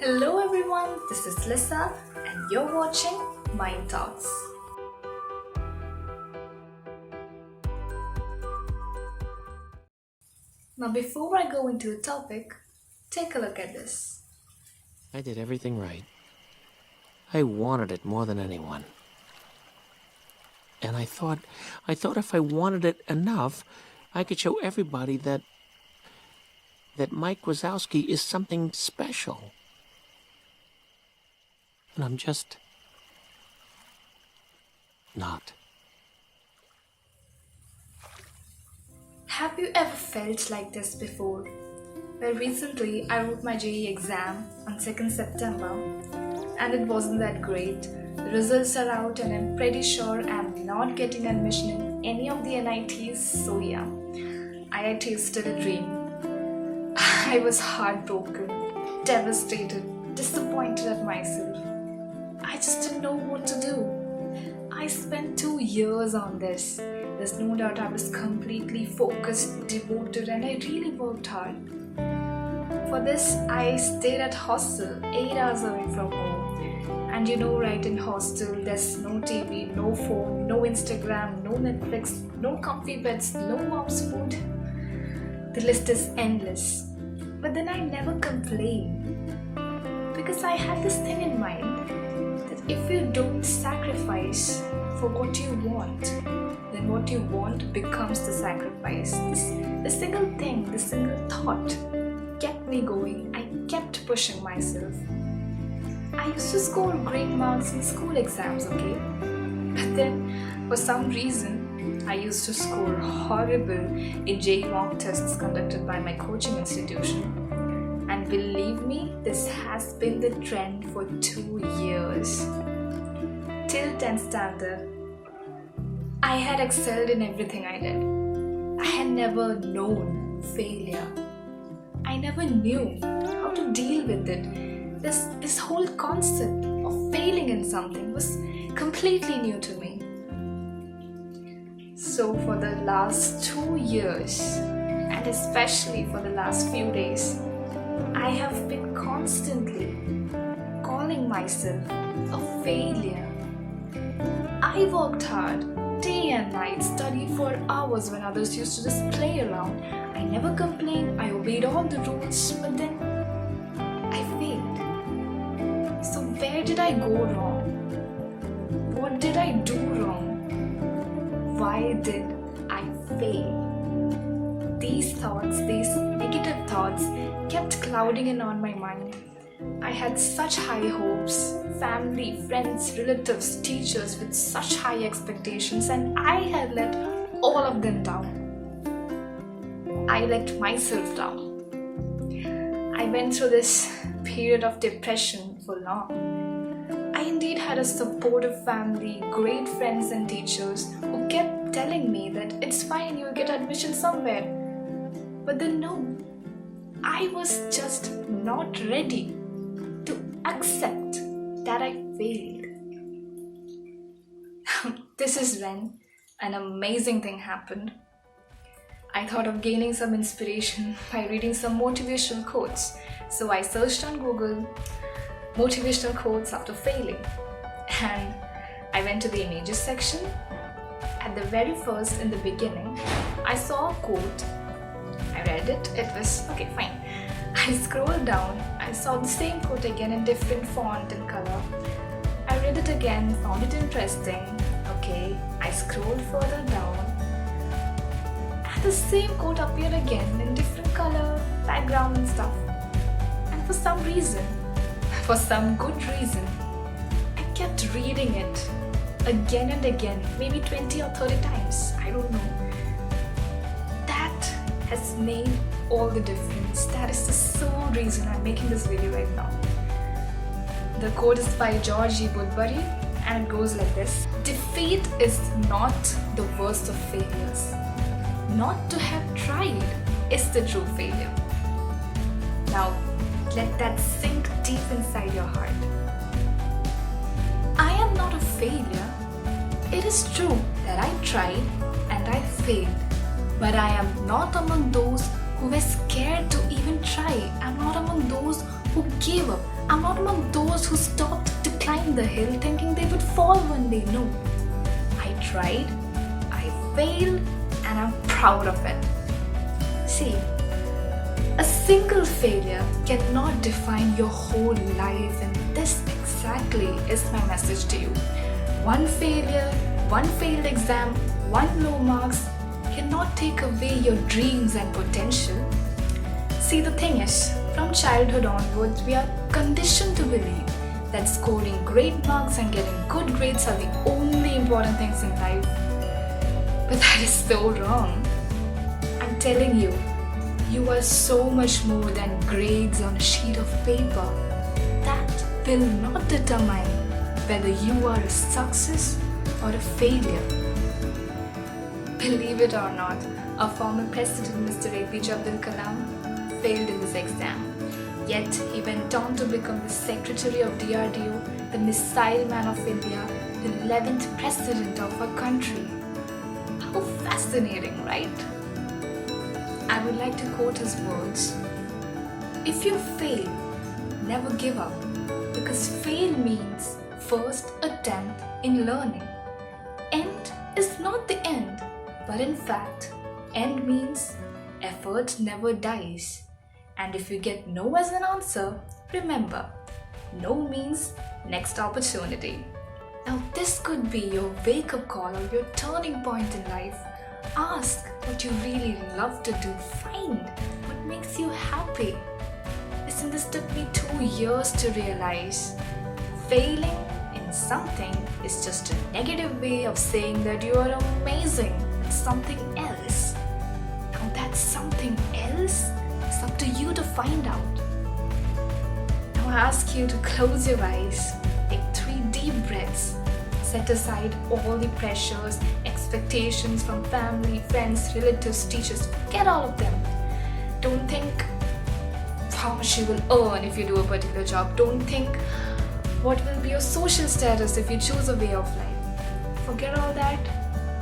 Hello everyone, this is Lisa and you're watching Mind Talks. Now before I go into the topic, take a look at this. I did everything right. I wanted it more than anyone. And I thought if I wanted it enough, I could show everybody that Mike Wazowski is something special. And I'm just not. Have you ever felt like this before? Well, recently I wrote my JEE exam on 2nd September and it wasn't that great. The results are out and I'm pretty sure I'm not getting admission in any of the NITs, so yeah, IIT is still a dream. I was heartbroken, devastated, disappointed at myself. I just didn't know what to do. I spent 2 years on this. There's no doubt I was completely focused, devoted, and I really worked hard. For this, I stayed at hostel 8 hours away from home. And you know, right, in hostel, there's no TV, no phone, no Instagram, no Netflix, no comfy beds, no mom's food. The list is endless. But then I never complained. Because I had this thing in mind that if you don't sacrifice for what you want, then what you want becomes the sacrifice. The single thing, the single thought kept me going. I kept pushing myself. I used to score great marks in school exams, okay? But then, for some reason, I used to score horrible in JEE mock tests conducted by my coaching institution. And believe me, this has been the trend for 2 years. Till 10th standard, I had excelled in everything I did. I had never known failure. I never knew how to deal with it. This whole concept of failing in something was completely new to me. So for the last 2 years, and especially for the last few days, I have been constantly calling myself a failure. I worked hard, day and night, studied for hours when others used to just play around. I never complained, I obeyed all the rules, but then I failed. So where did I go wrong? What did I do wrong? Why did I fail? These thoughts, these negative thoughts kept clouding in on my mind. I had such high hopes, family, friends, relatives, teachers with such high expectations, and I had let all of them down. I let myself down. I went through this period of depression for long. I indeed had a supportive family, great friends and teachers who kept telling me that it's fine, you'll get admission somewhere. But then no, I was just not ready to accept that I failed. This is when an amazing thing happened. I thought of gaining some inspiration by reading some motivational quotes. So I searched on Google motivational quotes after failing. And I went to the images section. At the very first, in the beginning, I saw a quote. I read it, it was okay, fine. I scrolled down, I saw the same quote again in different font and color. I read it again, found it interesting. Okay, I scrolled further down and the same quote appeared again in different color, background and stuff. And for some reason, for some good reason, I kept reading it again and again, maybe 20 or 30 times, I don't know. Has made all the difference. That is the sole reason I'm making this video right now. The quote is by George E. and it goes like this: defeat is not the worst of failures. Not to have tried is the true failure. Now, let that sink deep inside your heart. I am not a failure. It is true that I tried and I failed. But I am not among those who were scared to even try. I'm not among those who gave up. I'm not among those who stopped to climb the hill thinking they would fall one day. No. I tried, I failed, and I'm proud of it. See, a single failure cannot define your whole life, and this exactly is my message to you. One failure, one failed exam, one low marks cannot take away your dreams and potential. See, the thing is, from childhood onwards, we are conditioned to believe that scoring great marks and getting good grades are the only important things in life. But that is so wrong. I'm telling you, you are so much more than grades on a sheet of paper. That will not determine whether you are a success or a failure. Believe it or not, our former president, Mr. APJ Abdul Kalam, failed in this exam. Yet he went on to become the Secretary of DRDO, the Missile Man of India, the 11th President of our country. How fascinating, right? I would like to quote his words. If you fail, never give up, because fail means first attempt in learning. End is not the end, but in fact, end means effort never dies. And if you get no as an answer, remember, no means next opportunity. Now this could be your wake-up call or your turning point in life. Ask what you really love to do. Find what makes you happy. Listen, this took me 2 years to realize. Failing in something is just a negative way of saying that you are amazing at something else. Now that something else, it's up to you to find out. Now I ask you to close your eyes, take 3 deep breaths, set aside all the pressures, expectations from family, friends, relatives, teachers. Forget all of them. Don't think how much you will earn if you do a particular job. Don't think what will be your social status if you choose a way of life. Forget all that.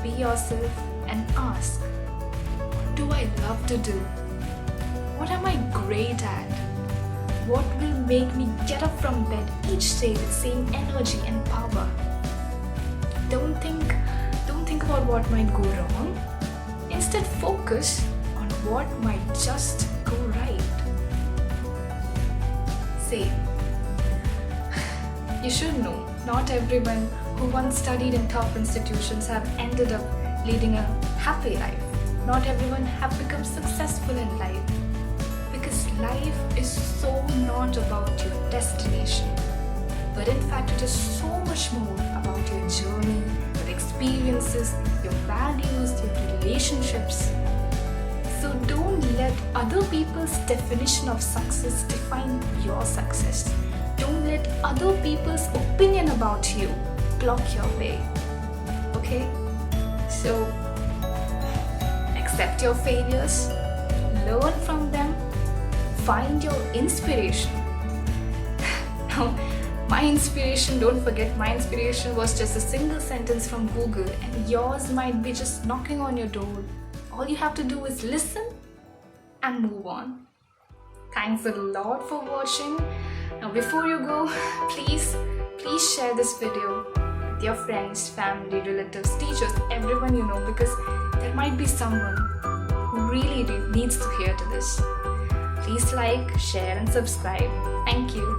Be yourself and ask, what do I love to do? What am I great at? What will make me get up from bed each day with same energy and power? Don't think about what might go wrong. Instead, focus on what might just go right. See, you should know, not everyone who once studied in top institutions have ended up leading a happy life. Not everyone have become successful in life. Because life is so not about your destination, but in fact it is so much more about your journey, your experiences, your values, your relationships. So don't let other people's definition of success define your success. Don't let other people's opinion about you block your way. Okay? So accept your failures, learn from them, find your inspiration. Now, my inspiration, don't forget, my inspiration was just a single sentence from Google, and yours might be just knocking on your door. All you have to do is listen and move on. Thanks a lot for watching. Now before you go, please share this video with your friends, family, relatives, teachers, everyone you know, because there might be someone who really needs to hear to this. Please like, share and subscribe. Thank you.